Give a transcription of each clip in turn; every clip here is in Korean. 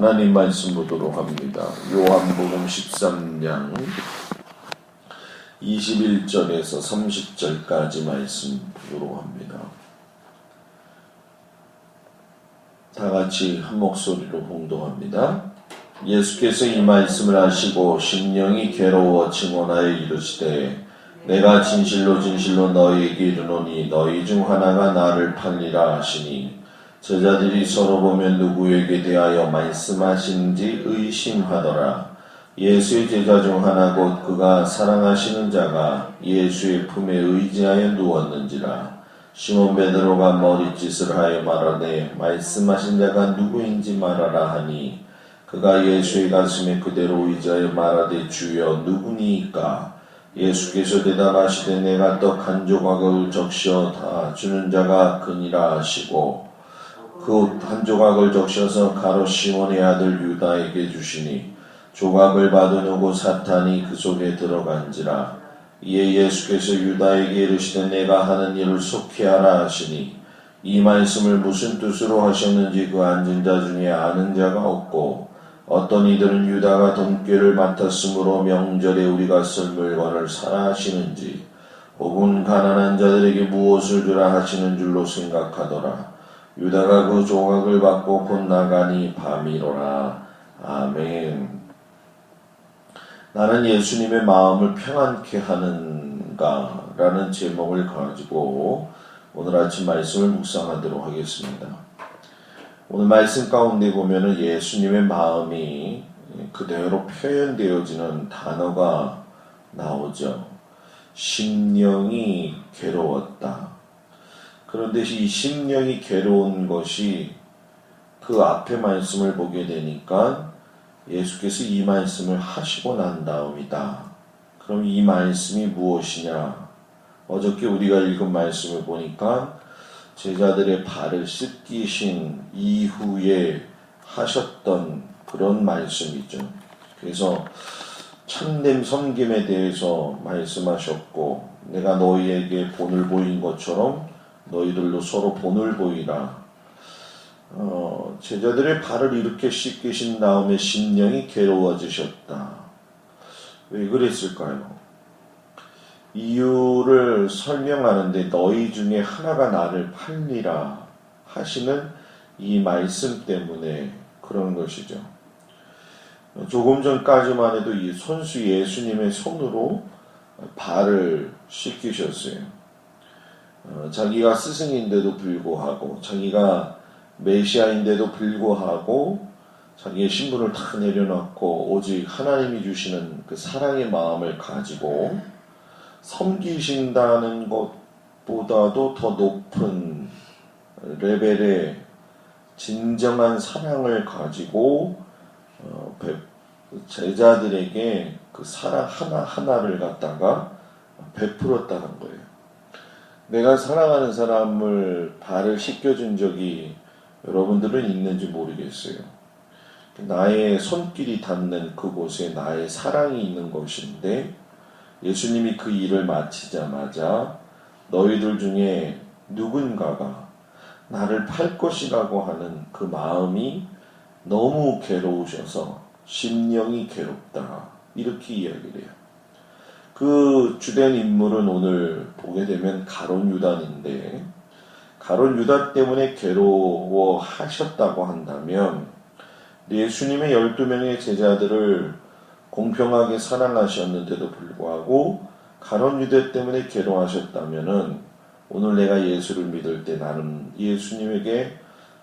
하나님 말씀 보도록 합니다. 요한복음 13장 21절에서 30절까지 말씀 보도록 합니다. 다 같이 한 목소리로 봉독합니다. 예수께서 이 말씀을 하시고 심령이 괴로워 증언하여 이르시되 내가 진실로 진실로 너희에게 이르노니 너희 중 하나가 나를 팔리라 하시니 제자들이 서로 보면 누구에게 대하여 말씀하시는지 의심하더라. 예수의 제자 중 하나 곧 그가 사랑하시는 자가 예수의 품에 의지하여 누웠는지라. 시몬 베드로가 머리짓을 하여 말하되 말씀하신 자가 누구인지 말하라 하니 그가 예수의 가슴에 그대로 의지하여 말하되 주여 누구니이까? 예수께서 대답하시되 내가 떡 한 조각을 적셔 다 주는 자가 그니라 하시고 그 한 조각을 적셔서 가롯 시몬의 아들 유다에게 주시니 조각을 받으려고 사탄이 그 속에 들어간지라. 이에 예수께서 유다에게 이르시되 내가 하는 일을 속히 하라 하시니 이 말씀을 무슨 뜻으로 하셨는지 그 앉은 자 중에 아는 자가 없고 어떤 이들은 유다가 돈꾀를 맡았으므로 명절에 우리가 쓸 물건을 사라 하시는지 혹은 가난한 자들에게 무엇을 주라 하시는 줄로 생각하더라. 유다가 그 조각을 받고 곧 나가니 밤이로라. 아멘. 나는 예수님의 마음을 평안케 하는가? 라는 제목을 가지고 오늘 아침 말씀을 묵상하도록 하겠습니다. 오늘 말씀 가운데 보면은 예수님의 마음이 그대로 표현되어지는 단어가 나오죠. 심령이 괴로웠다. 그런데 이 심령이 괴로운 것이 그 앞에 말씀을 보게 되니까 예수께서 이 말씀을 하시고 난 다음이다. 그럼 이 말씀이 무엇이냐? 어저께 우리가 읽은 말씀을 보니까 제자들의 발을 씻기신 이후에 하셨던 그런 말씀이죠. 그래서 참된 섬김에 대해서 말씀하셨고 내가 너희에게 본을 보인 것처럼 너희들도 서로 본을 보이라. 제자들의 발을 이렇게 씻기신 다음에 심령이 괴로워지셨다. 왜 그랬을까요? 이유를 설명하는데 너희 중에 하나가 나를 팔리라 하시는 이 말씀 때문에 그런 것이죠. 조금 전까지만 해도 이 손수 예수님의 손으로 발을 씻기셨어요. 자기가 스승인데도 불구하고 자기가 메시아인데도 불구하고 자기의 신분을 다 내려놓고 오직 하나님이 주시는 그 사랑의 마음을 가지고 섬기신다는 것보다도 더 높은 레벨의 진정한 사랑을 가지고 제자들에게 그 사랑 하나하나를 갖다가 베풀었다는 거예요. 내가 사랑하는 사람을 발을 씻겨준 적이 여러분들은 있는지 모르겠어요. 나의 손길이 닿는 그곳에 나의 사랑이 있는 것인데 예수님이 그 일을 마치자마자 너희들 중에 누군가가 나를 팔 것이라고 하는 그 마음이 너무 괴로우셔서 심령이 괴롭다. 이렇게 이야기를 해요. 그 주된 인물은 오늘 보게 되면 가룟 유다인데 가룟 유다 때문에 괴로워하셨다고 한다면 예수님의 12명의 제자들을 공평하게 사랑하셨는데도 불구하고 가룟 유다 때문에 괴로워하셨다면은 오늘 내가 예수를 믿을 때 나는 예수님에게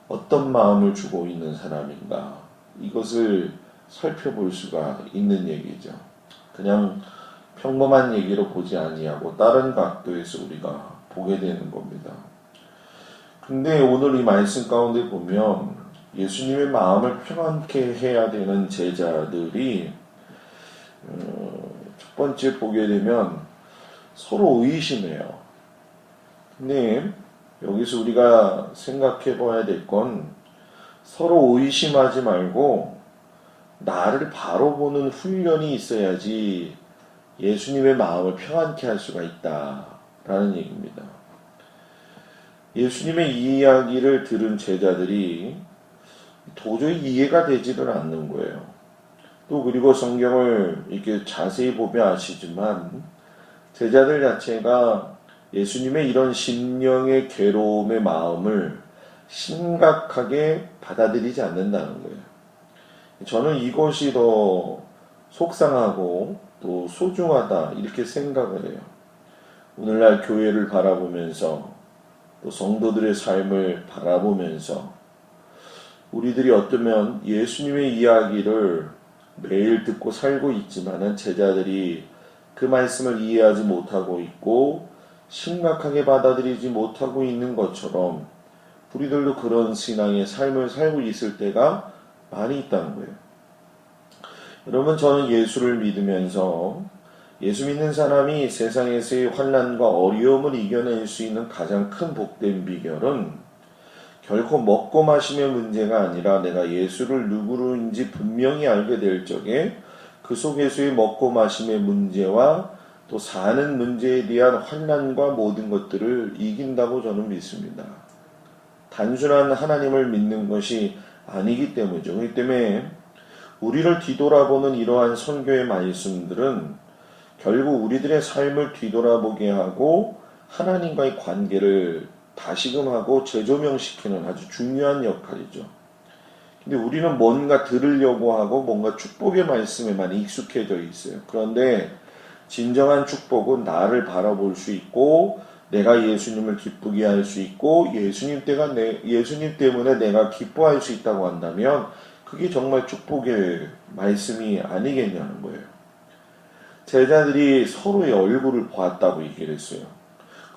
어떤 마음을 주고 있는 사람인가 이것을 살펴볼 수가 있는 얘기죠. 그냥 평범한 얘기로 보지 아니하고 다른 각도에서 우리가 보게 되는 겁니다. 근데 오늘 이 말씀 가운데 보면 예수님의 마음을 평안케 해야 되는 제자들이 첫 번째 보게 되면 서로 의심해요. 근데 여기서 우리가 생각해 봐야 될 건 서로 의심하지 말고 나를 바로 보는 훈련이 있어야지 예수님의 마음을 평안케 할 수가 있다라는 얘기입니다. 예수님의 이 이야기를 들은 제자들이 도저히 이해가 되지를 않는 거예요. 또 그리고 성경을 이렇게 자세히 보면 아시지만 제자들 자체가 예수님의 이런 심령의 괴로움의 마음을 심각하게 받아들이지 않는다는 거예요. 저는 이것이 더 속상하고 또 소중하다 이렇게 생각을 해요. 오늘날 교회를 바라보면서 또 성도들의 삶을 바라보면서 우리들이 어쩌면 예수님의 이야기를 매일 듣고 살고 있지만은 제자들이 그 말씀을 이해하지 못하고 있고 심각하게 받아들이지 못하고 있는 것처럼 우리들도 그런 신앙의 삶을 살고 있을 때가 많이 있다는 거예요. 여러분, 저는 예수를 믿으면서 예수 믿는 사람이 세상에서의 환난과 어려움을 이겨낼 수 있는 가장 큰 복된 비결은 결코 먹고 마심의 문제가 아니라 내가 예수를 누구인지 분명히 알게 될 적에 그 속에서의 먹고 마심의 문제와 또 사는 문제에 대한 환난과 모든 것들을 이긴다고 저는 믿습니다. 단순한 하나님을 믿는 것이 아니기 때문이죠. 그렇기 때문에 우리를 뒤돌아보는 이러한 선교의 말씀들은 결국 우리들의 삶을 뒤돌아보게 하고 하나님과의 관계를 다시금하고 재조명시키는 아주 중요한 역할이죠. 근데 우리는 뭔가 들으려고 하고 뭔가 축복의 말씀에만 익숙해져 있어요. 그런데 진정한 축복은 나를 바라볼 수 있고 내가 예수님을 기쁘게 할 수 있고 예수님 때문에 내가 기뻐할 수 있다고 한다면 그게 정말 축복의 말씀이 아니겠냐는 거예요. 제자들이 서로의 얼굴을 보았다고 얘기를 했어요.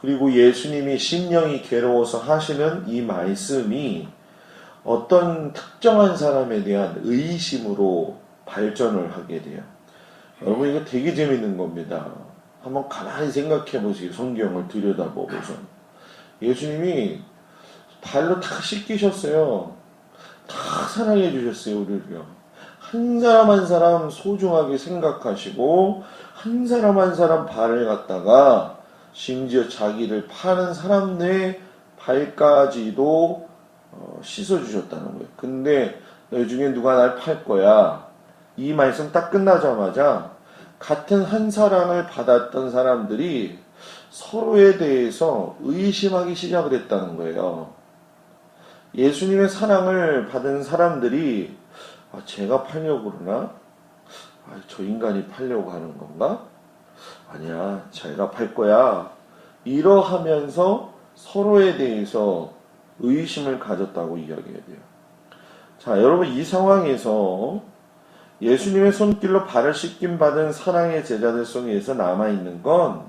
그리고 예수님이 심령이 괴로워서 하시는 이 말씀이 어떤 특정한 사람에 대한 의심으로 발전을 하게 돼요. 여러분, 이거 되게 재밌는 겁니다. 한번 가만히 생각해 보세요. 성경을 들여다보고서. 예수님이 발로 다 씻기셨어요. 다 사랑해 주셨어요, 우리를요. 한 사람 한 사람 소중하게 생각하시고 한 사람 한 사람 발을 갖다가 심지어 자기를 파는 사람의 발까지도 씻어주셨다는 거예요. 근데 너희 중에 누가 날 팔 거야? 이 말씀 딱 끝나자마자 같은 한 사랑을 받았던 사람들이 서로에 대해서 의심하기 시작을 했다는 거예요. 예수님의 사랑을 받은 사람들이 제가 팔려고 그러나? 저 인간이 팔려고 하는 건가? 아니야, 제가 팔 거야. 이러하면서 서로에 대해서 의심을 가졌다고 이야기해야 돼요. 자, 여러분, 이 상황에서 예수님의 손길로 발을 씻김 받은 사랑의 제자들 속에서 남아있는 건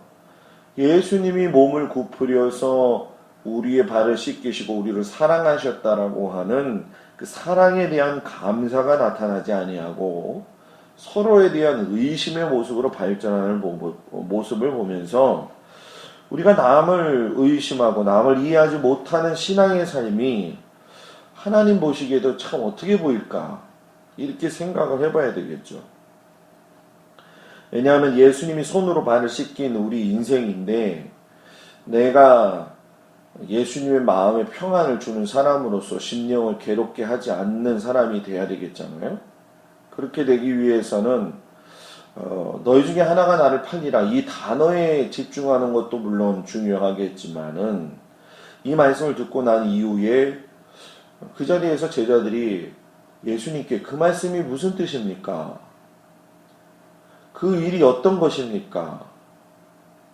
예수님이 몸을 굽으려서 우리의 발을 씻기시고 우리를 사랑하셨다라고 하는 그 사랑에 대한 감사가 나타나지 아니하고 서로에 대한 의심의 모습으로 발전하는 모습을 보면서 우리가 남을 의심하고 남을 이해하지 못하는 신앙의 삶이 하나님 보시기에도 참 어떻게 보일까? 이렇게 생각을 해봐야 되겠죠. 왜냐하면 예수님이 손으로 발을 씻긴 우리 인생인데 내가 예수님의 마음에 평안을 주는 사람으로서 심령을 괴롭게 하지 않는 사람이 돼야 되겠잖아요. 그렇게 되기 위해서는 너희 중에 하나가 나를 팔리라 이 단어에 집중하는 것도 물론 중요하겠지만은 이 말씀을 듣고 난 이후에 그 자리에서 제자들이 예수님께 그 말씀이 무슨 뜻입니까? 그 일이 어떤 것입니까?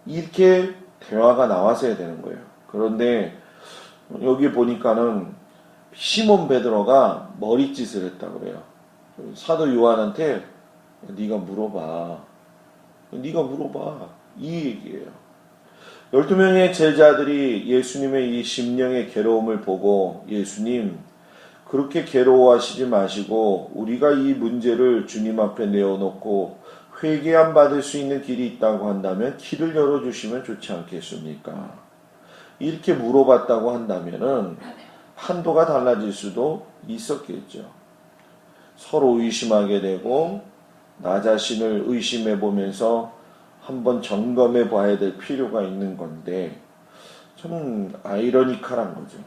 이렇게 대화가 나왔어야 되는 거예요. 그런데 여기 보니까는 시몬 베드로가 머리짓을 했다 그래요. 사도 요한한테 네가 물어봐. 이 얘기예요. 12명의 제자들이 예수님의 이 심령의 괴로움을 보고 예수님 그렇게 괴로워하시지 마시고 우리가 이 문제를 주님 앞에 내어놓고 회개함 받을 수 있는 길이 있다고 한다면 길을 열어주시면 좋지 않겠습니까? 이렇게 물어봤다고 한다면은 판도가 달라질 수도 있었겠죠. 서로 의심하게 되고 나 자신을 의심해 보면서 한번 점검해 봐야 될 필요가 있는 건데 좀 아이러니컬한 거죠.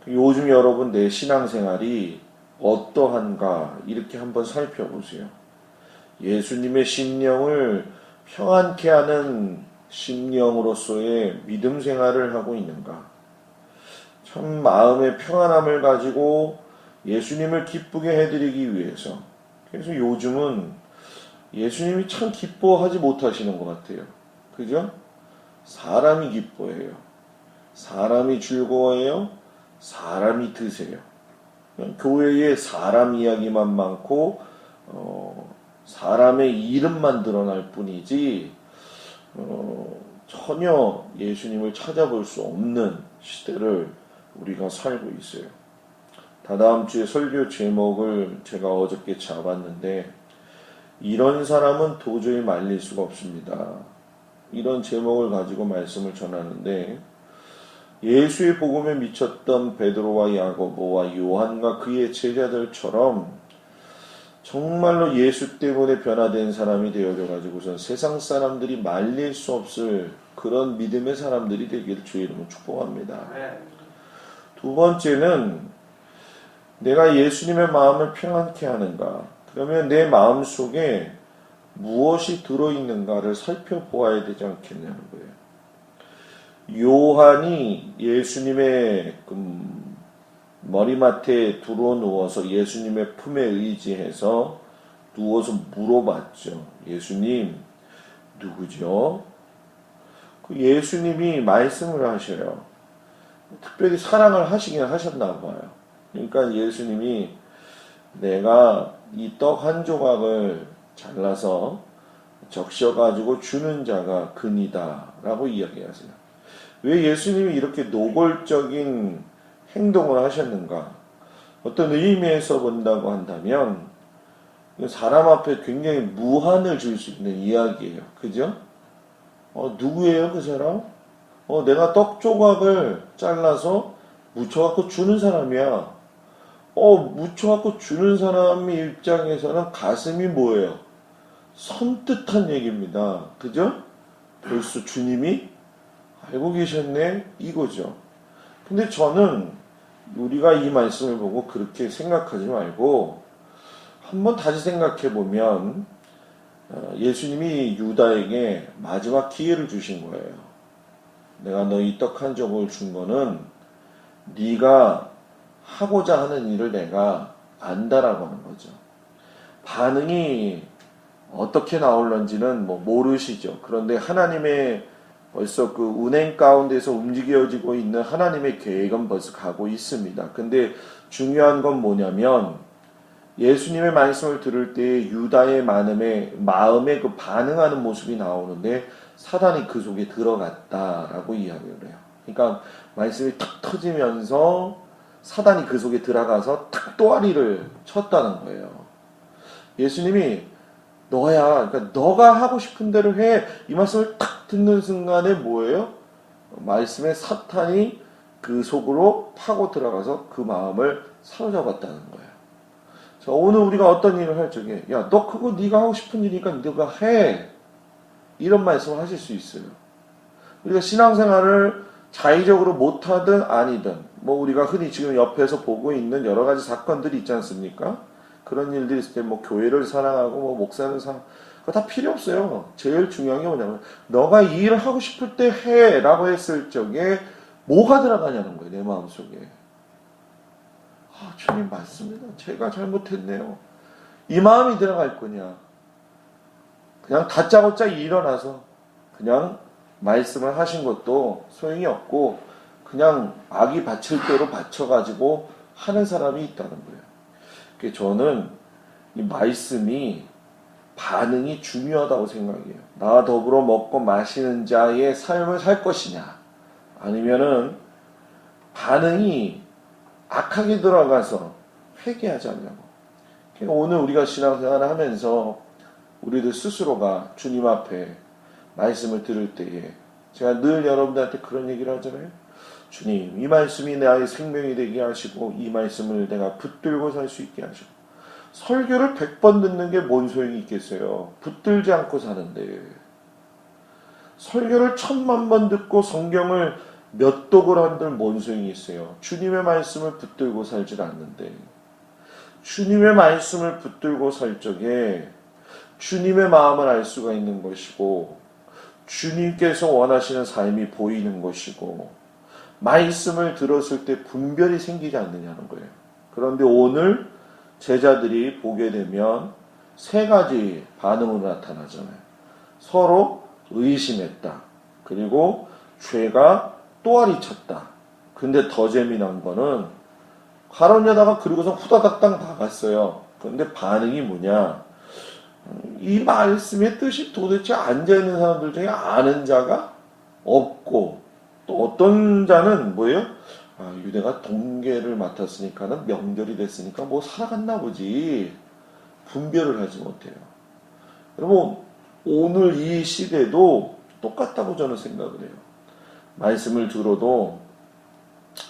요즘 여러분 내 신앙생활이 어떠한가 이렇게 한번 살펴보세요. 예수님의 심령을 평안케 하는 심령으로서의 믿음 생활을 하고 있는가? 참 마음의 평안함을 가지고 예수님을 기쁘게 해드리기 위해서. 그래서 요즘은 예수님이 참 기뻐하지 못하시는 것 같아요. 그죠? 사람이 기뻐해요. 사람이 즐거워해요. 사람이 드세요. 교회에 사람 이야기만 많고 사람의 이름만 드러날 뿐이지 전혀 예수님을 찾아볼 수 없는 시대를 우리가 살고 있어요. 다다음 주에 설교 제목을 제가 어저께 잡았는데 이런 사람은 도저히 말릴 수가 없습니다. 이런 제목을 가지고 말씀을 전하는데 예수의 복음에 미쳤던 베드로와 야고보와 요한과 그의 제자들처럼 정말로 예수 때문에 변화된 사람이 되어져 가지고선 세상 사람들이 말릴 수 없을 그런 믿음의 사람들이 되기를 주의 이름으로 축복합니다. 두 번째는 내가 예수님의 마음을 평안케 하는가? 그러면 내 마음 속에 무엇이 들어있는가를 살펴보아야 되지 않겠냐는 거예요. 요한이 예수님의 머리맡에 두루 누워서 예수님의 품에 의지해서 누워서 물어봤죠. 예수님 누구죠? 그 예수님이 말씀을 하셔요. 특별히 사랑을 하시긴 하셨나 봐요. 그러니까 예수님이 내가 이 떡 한 조각을 잘라서 적셔가지고 주는 자가 그니다 라고 이야기하세요. 왜 예수님이 이렇게 노골적인 행동을 하셨는가? 어떤 의미에서 본다고 한다면 사람 앞에 굉장히 무한을 줄 수 있는 이야기예요. 그죠? 누구예요 그 사람? 내가 떡 조각을 잘라서 묻혀갖고 주는 사람이야. 묻혀갖고 주는 사람의 입장에서는 가슴이 뭐예요? 섬뜩한 얘기입니다. 그죠? 벌써 주님이 알고 계셨네? 이거죠. 근데 저는 우리가 이 말씀을 보고 그렇게 생각하지 말고 한번 다시 생각해 보면 예수님이 유다에게 마지막 기회를 주신 거예요. 내가 너 이 떡 한 조각을 준 거는 네가 하고자 하는 일을 내가 안다라고 하는 거죠. 반응이 어떻게 나올런지는 모르시죠. 그런데 하나님의 벌써 그 운행 가운데서 움직여지고 있는 하나님의 계획은 벌써 가고 있습니다. 근데 중요한 건 뭐냐면 예수님의 말씀을 들을 때 유다의 마음에 그 반응하는 모습이 나오는데 사단이 그 속에 들어갔다라고 이야기를 해요. 그러니까 말씀이 탁 터지면서 사단이 그 속에 들어가서 탁 또아리를 쳤다는 거예요. 예수님이 너야, 그러니까 너가 하고 싶은 대로 해. 이 말씀을 탁 듣는 순간에 뭐예요? 말씀에 사탄이 그 속으로 파고 들어가서 그 마음을 사로잡았다는 거예요. 자, 오늘 우리가 어떤 일을 할 적에 야, 너 그거 네가 하고 싶은 일이니까 네가 해. 이런 말씀을 하실 수 있어요. 우리가 신앙생활을 자의적으로 못하든 아니든 우리가 흔히 지금 옆에서 보고 있는 여러 가지 사건들이 있지 않습니까? 그런 일들이 있을 때 교회를 사랑하고 목사를 사랑하고 그거 다 필요 없어요. 제일 중요한 게 뭐냐면 너가 이 일을 하고 싶을 때 해 라고 했을 적에 뭐가 들어가냐는 거예요. 내 마음속에. 주님 맞습니다. 제가 잘못했네요. 이 마음이 들어갈 거냐. 그냥 다짜고짜 일어나서 그냥 말씀을 하신 것도 소용이 없고 그냥 악이 바칠 대로 바쳐가지고 하는 사람이 있다는 거예요. 저는 이 말씀이 반응이 중요하다고 생각해요. 나와 더불어 먹고 마시는 자의 삶을 살 것이냐 아니면은 반응이 악하게 들어가서 회개하지 않냐고. 그러니까 오늘 우리가 신앙생활을 하면서 우리들 스스로가 주님 앞에 말씀을 들을 때에 제가 늘 여러분들한테 그런 얘기를 하잖아요. 주님, 이 말씀이 나의 생명이 되게 하시고 이 말씀을 내가 붙들고 살 수 있게 하시고 설교를 100번 듣는 게 뭔 소용이 있겠어요. 붙들지 않고 사는데 설교를 1000만 번 듣고 성경을 몇 독을 한들 뭔 소용이 있어요. 주님의 말씀을 붙들고 살질 않는데 주님의 말씀을 붙들고 살 적에 주님의 마음을 알 수가 있는 것이고 주님께서 원하시는 삶이 보이는 것이고 말씀을 들었을 때 분별이 생기지 않느냐는 거예요. 그런데 오늘 제자들이 보게 되면 세 가지 반응으로 나타나잖아요. 서로 의심했다. 그리고 죄가 또아리 쳤다. 근데 더 재미난 거는 가론여다가 그리고서 후다닥당 박았어요. 그런데 반응이 뭐냐? 이 말씀의 뜻이 도대체 앉아있는 사람들 중에 아는 자가 없고 또 어떤 자는 뭐예요? 유대가 동계를 맡았으니까는 명절이 됐으니까 뭐 살아갔나 보지. 분별을 하지 못해요. 여러분 오늘 이 시대도 똑같다고 저는 생각을 해요. 말씀을 들어도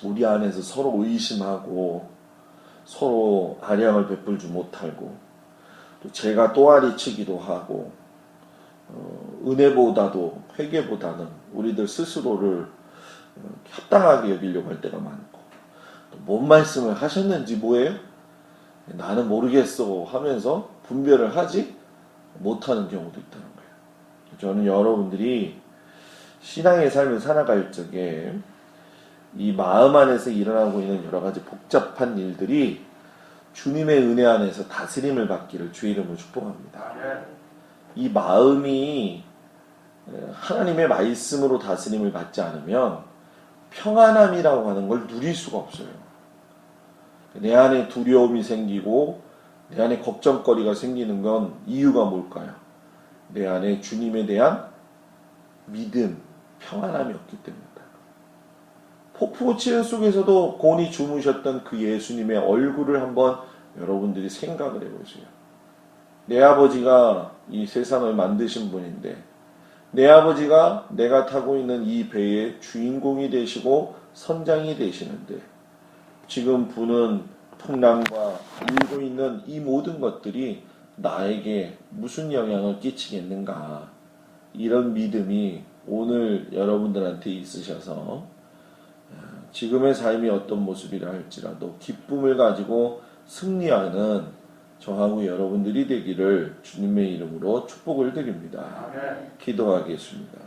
우리 안에서 서로 의심하고 서로 아량을 베풀지 못하고 또 제가 또아리 치기도 하고 은혜보다도 회개보다는 우리들 스스로를 합당하게 여기려고 할 때가 많고 또 뭔 말씀을 하셨는지 뭐예요? 나는 모르겠어 하면서 분별을 하지 못하는 경우도 있다는 거예요. 저는 여러분들이 신앙의 삶을 살아갈 적에 이 마음 안에서 일어나고 있는 여러 가지 복잡한 일들이 주님의 은혜 안에서 다스림을 받기를 주의 이름으로 축복합니다. 이 마음이 하나님의 말씀으로 다스림을 받지 않으면 평안함이라고 하는 걸 누릴 수가 없어요. 내 안에 두려움이 생기고 내 안에 걱정거리가 생기는 건 이유가 뭘까요? 내 안에 주님에 대한 믿음, 평안함이 없기 때문이다. 폭포치는 속에서도 곤히 주무셨던 그 예수님의 얼굴을 한번 여러분들이 생각을 해보세요. 내 아버지가 이 세상을 만드신 분인데 내 아버지가 내가 타고 있는 이 배의 주인공이 되시고 선장이 되시는데 지금 부는 풍랑과 일고 있는 이 모든 것들이 나에게 무슨 영향을 끼치겠는가. 이런 믿음이 오늘 여러분들한테 있으셔서 지금의 삶이 어떤 모습이라 할지라도 기쁨을 가지고 승리하는 저하고 여러분들이 되기를 주님의 이름으로 축복을 드립니다. 기도하겠습니다.